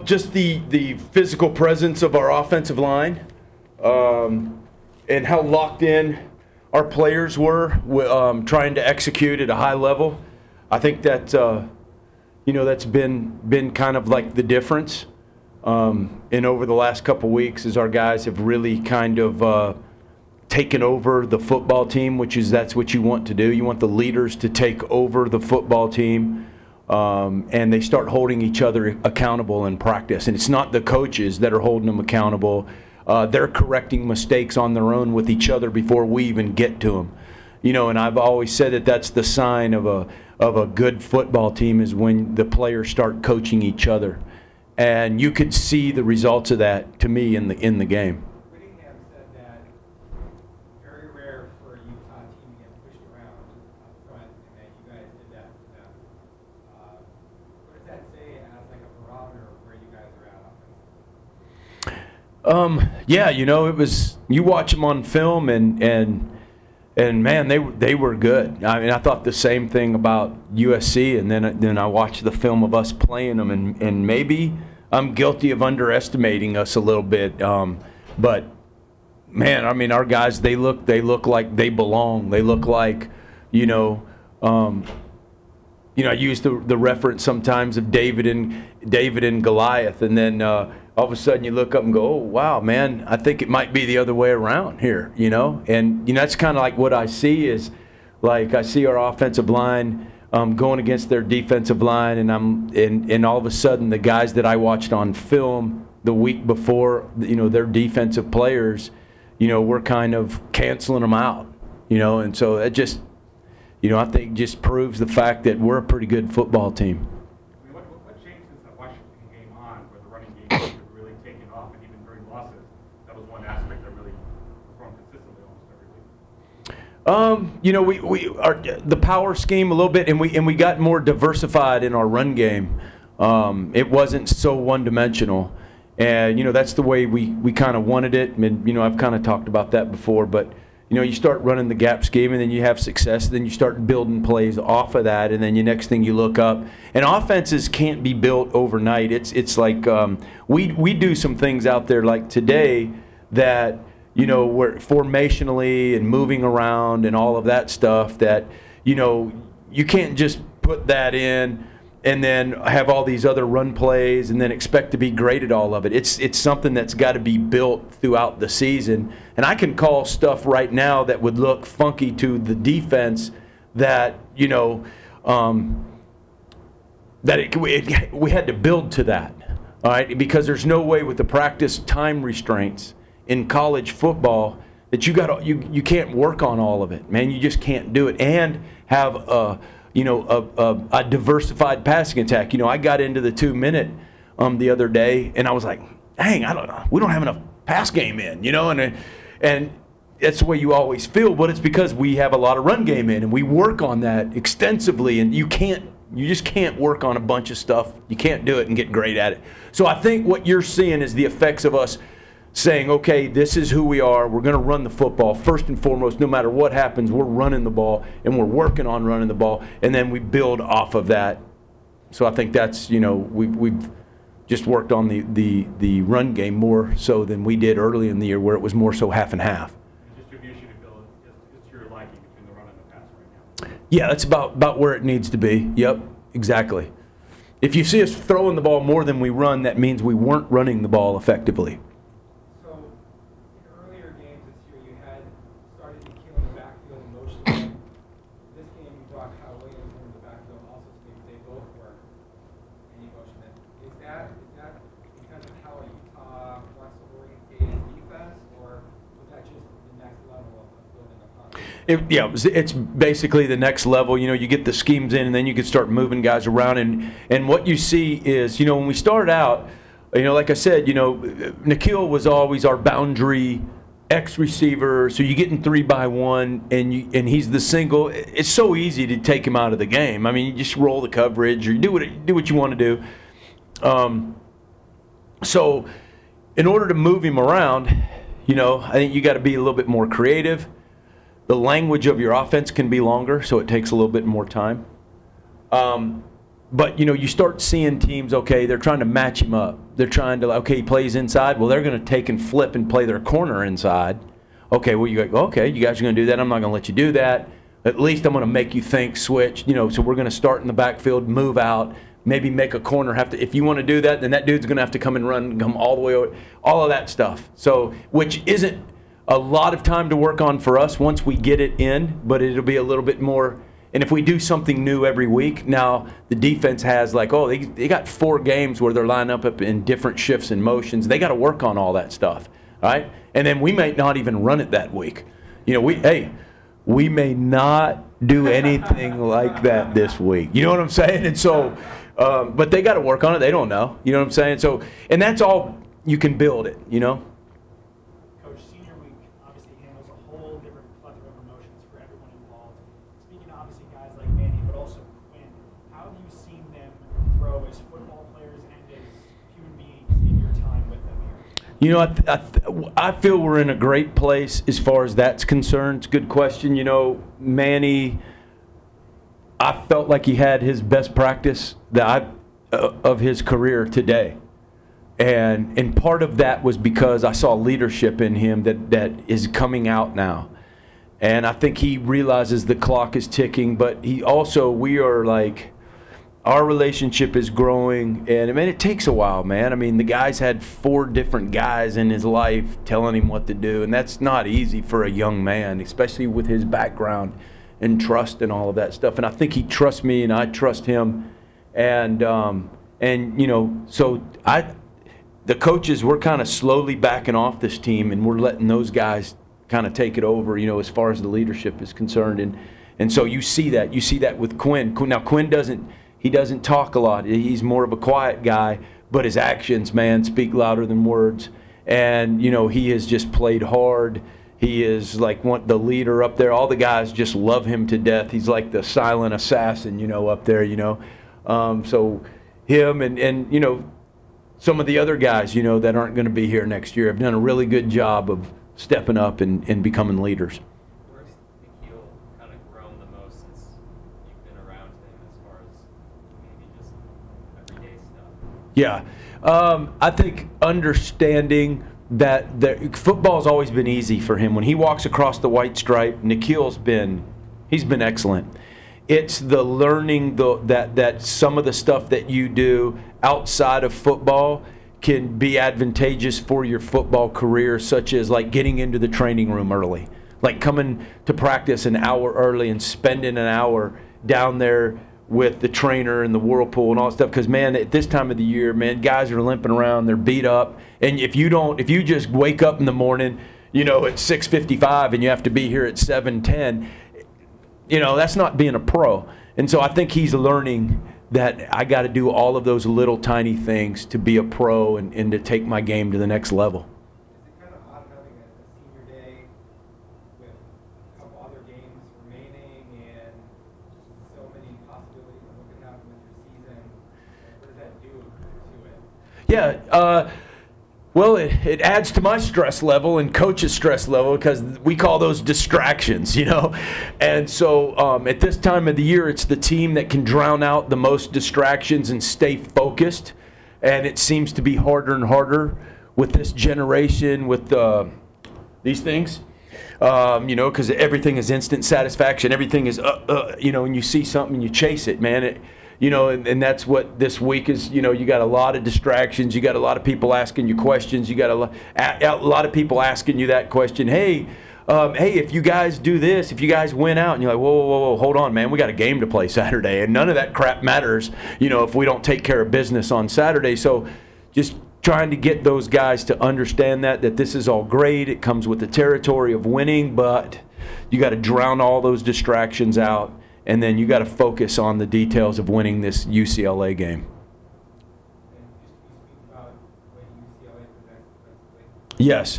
Just the physical presence of our offensive line, and how locked in our players were trying to execute at a high level. I think that that's been kind of like the difference. And over the last couple weeks, as our guys have really kind of taken over the football team, that's what you want to do. You want the leaders to take over the football team. And they start holding each other accountable in practice. And it's not the coaches that are holding them accountable. They're correcting mistakes on their own with each other before we even get to them. And I've always said that that's the sign of a good football team is when the players start coaching each other. And you could see the results of that, to me, in the game. Yeah, it was, you watch them on film and man, they were good. I mean, I thought the same thing about USC, and then I watched the film of us playing them, and maybe I'm guilty of underestimating us a little bit. But man, I mean, our guys, they look like they belong. They look like, I use the reference sometimes of David and Goliath, and then all of a sudden you look up and go, oh, wow, man, I think it might be the other way around here, And, that's kind of like what I see is, like, I see our offensive line going against their defensive line, and all of a sudden the guys that I watched on film the week before, their defensive players, we're kind of canceling them out, And so it just, I think just proves the fact that we're a pretty good football team. What changed since the Washington game on, where the running game was really taking off, and even during losses, that was one aspect that really performed consistently almost every week? The power scheme a little bit, and we got more diversified in our run game. It wasn't so one-dimensional, and that's the way we kind of wanted it. And I've kind of talked about that before, but. You start running the gap scheme, and then you have success. Then you start building plays off of that, and then the next thing you look up. And offenses can't be built overnight. It's like we do some things out there like today that we're formationally and moving around and all of that stuff that you can't just put that in and then have all these other run plays and then expect to be great at all of it. It's something that's got to be built throughout the season. And I can call stuff right now that would look funky to the defense that, we had to build to that, all right? Because there's no way with the practice time restraints in college football that you can't work on all of it, man. You just can't do it and have a diversified passing attack. I got into the 2-minute the other day, and I was like, dang, we don't have enough pass game in, and that's the way you always feel, but it's because we have a lot of run game in, and we work on that extensively, and you just can't work on a bunch of stuff. You can't do it and get great at it. So I think what you're seeing is the effects of us saying, okay, this is who we are. We're going to run the football. First and foremost, no matter what happens, we're running the ball, and we're working on running the ball, and then we build off of that. So I think that's, we've just worked on the run game more so than we did early in the year where it was more so half and half. The distribution is to your liking between the run and the pass right now. Yeah, that's about where it needs to be. Yep, exactly. If you see us throwing the ball more than we run, that means we weren't running the ball effectively. It's basically the next level. You get the schemes in, and then you can start moving guys around. And what you see is, when we start out, like I said, Nikhil was always our boundary X receiver. So you get in 3-by-1, and he's the single. It's so easy to take him out of the game. I mean, you just roll the coverage or do what you want to do. So in order to move him around, I think you got to be a little bit more creative. The language of your offense can be longer, so it takes a little bit more time. But, you know, you start seeing teams, okay, they're trying to match him up. They're trying to, okay, he plays inside. Well, they're going to take and flip and play their corner inside. Okay, well, you go, okay, you guys are going to do that. I'm not going to let you do that. At least I'm going to make you think, switch. You know, so we're going to start in the backfield, move out, maybe make a corner. If you want to do that, then that dude's going to have to come and run, come all the way over, all of that stuff. So, which isn't a lot of time to work on for us once we get it in, but it'll be a little bit more. And if we do something new every week, now the defense has like, oh, they got 4 games where they're lined up in different shifts and motions. They got to work on all that stuff, all right? And then we may not even run it that week. You know, we may not do anything like that this week. You know what I'm saying? And so, but they got to work on it. They don't know. You know what I'm saying? So, and that's all you can build it, you know? Coach, senior week obviously handles a whole different plethora of emotions for everyone involved. Speaking of obviously guys like Manny, but also Quinn, how have you seen them grow as football players and as human beings in your time with them here? You know, I feel we're in a great place as far as that's concerned. It's a good question. You know, Manny, I felt like he had his best practice of his career today. And part of that was because I saw leadership in him that is coming out now. And I think he realizes the clock is ticking, but we are like, our relationship is growing, and I mean, it takes a while, man. I mean, the guy's had 4 different guys in his life telling him what to do, and that's not easy for a young man, especially with his background and trust and all of that stuff. And I think he trusts me, and I trust him, and you know, so the coaches, we're kind of slowly backing off this team, and we're letting those guys kind of take it over, you know, as far as the leadership is concerned, and so you see that with Quinn. Now Quinn doesn't talk a lot. He's more of a quiet guy, but his actions, man, speak louder than words. And, you know, he has just played hard. He is like the leader up there. All the guys just love him to death. He's like the silent assassin, you know, up there, you know. So him and, you know, some of the other guys, you know, that aren't going to be here next year have done a really good job of stepping up and becoming leaders. Yeah, I think understanding that football's always been easy for him. When he walks across the white stripe, Nikhil's been excellent. It's the learning that some of the stuff that you do outside of football can be advantageous for your football career, such as like getting into the training room early, like coming to practice an hour early and spending an hour down there with the trainer and the whirlpool and all that stuff. Because, man, at this time of the year, man, guys are limping around, they're beat up. And if you just wake up in the morning, you know, at 6:55 and you have to be here at 7:10, you know, that's not being a pro. And so I think he's learning that I got to do all of those little tiny things to be a pro and to take my game to the next level. Is it kind of odd having a senior day with a couple other games remaining and so many possibilities of what could happen with your season? What does that do to it? Yeah, well, it adds to my stress level and coach's stress level because we call those distractions, you know. And so at this time of the year, it's the team that can drown out the most distractions and stay focused. And it seems to be harder and harder with this generation with these things. You know, because everything is instant satisfaction. Everything is, you know, when you see something, you chase it, man. You know, and that's what this week is. You know, you got a lot of distractions. You got a lot of people asking you questions. You got a lot of people asking you that question. Hey, if you guys do this, if you guys win out, and you're like, whoa, hold on, man. We got a game to play Saturday, and none of that crap matters, you know, if we don't take care of business on Saturday. So just trying to get those guys to understand that this is all great. It comes with the territory of winning, but you got to drown all those distractions out. And then you got to focus on the details of winning this UCLA game. Yes.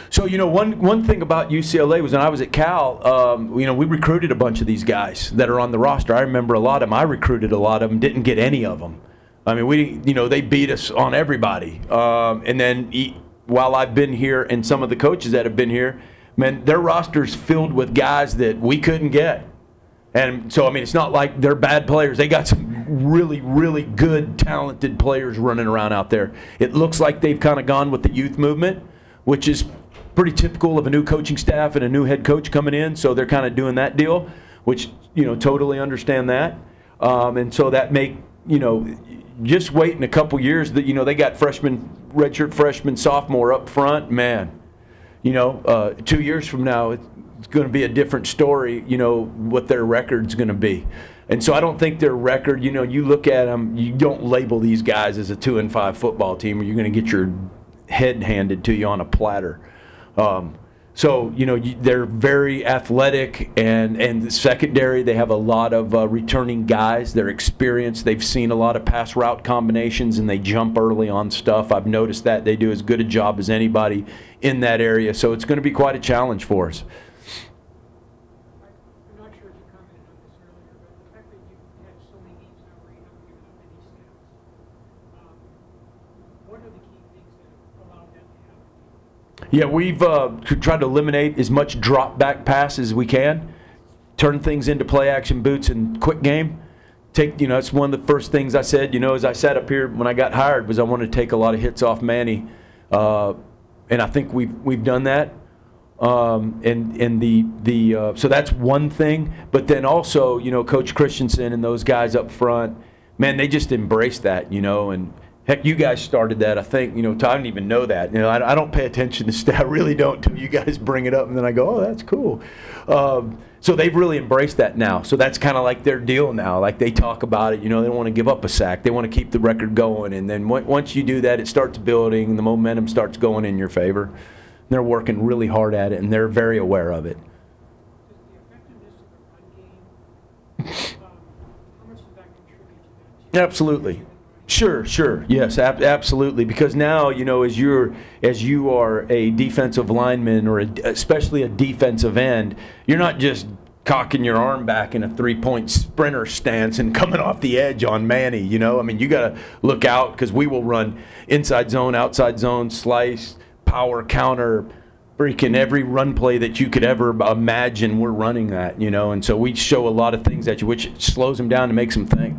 So, you know, one thing about UCLA was when I was at Cal, you know, we recruited a bunch of these guys that are on the roster. I remember a lot of them. I recruited a lot of them, didn't get any of them. I mean, you know, they beat us on everybody. And then while I've been here and some of the coaches that have been here, man, their roster's filled with guys that we couldn't get. And so, I mean, it's not like they're bad players. They got some really, really good, talented players running around out there. It looks like they've kind of gone with the youth movement, which is pretty typical of a new coaching staff and a new head coach coming in. So they're kind of doing that deal, which, totally understand that. And so that just wait in a couple years that, they got redshirt freshman, sophomore up front, man. 2 years from now, it's going to be a different story, what their record's going to be. And so I don't think their record, you look at them, you don't label these guys as a 2-5 football team, or you're going to get your head handed to you on a platter. So, they're very athletic, and the secondary, they have a lot of returning guys. They're experienced. They've seen a lot of pass route combinations, and they jump early on stuff. I've noticed that. They do as good a job as anybody in that area. So it's going to be quite a challenge for us. I'm not sure if you commented on this earlier, but the fact that you've had so many games now where you haven't given up any snaps, what are the key things that have allowed that to happen? Yeah, we've tried to eliminate as much drop back pass as we can, turn things into play action boots and quick game. It's one of the first things I said, as I sat up here when I got hired, was I wanted to take a lot of hits off Manny, and I think we've done that. So that's one thing. But then also, Coach Christensen and those guys up front, man, they just embrace that, and heck, you guys started that. I think, I didn't even know that. I don't pay attention to stuff. I really don't until you guys bring it up, and then I go, oh, that's cool. So they've really embraced that now. So that's kind of like their deal now. Like they talk about it, they don't want to give up a sack. They want to keep the record going. And then once you do that, it starts building, and the momentum starts going in your favor. They're working really hard at it, and they're very aware of it. Does the effectiveness of the run game, how much does that contribute to that? Absolutely. Sure. Yes, absolutely. Because now, as you are a defensive lineman, or especially a defensive end, you're not just cocking your arm back in a 3-point sprinter stance and coming off the edge on Manny. You got to look out, because we will run inside zone, outside zone, slice, power, counter, freaking every run play that you could ever imagine. We're running that, and so we show a lot of things at you, which slows them down and makes them think.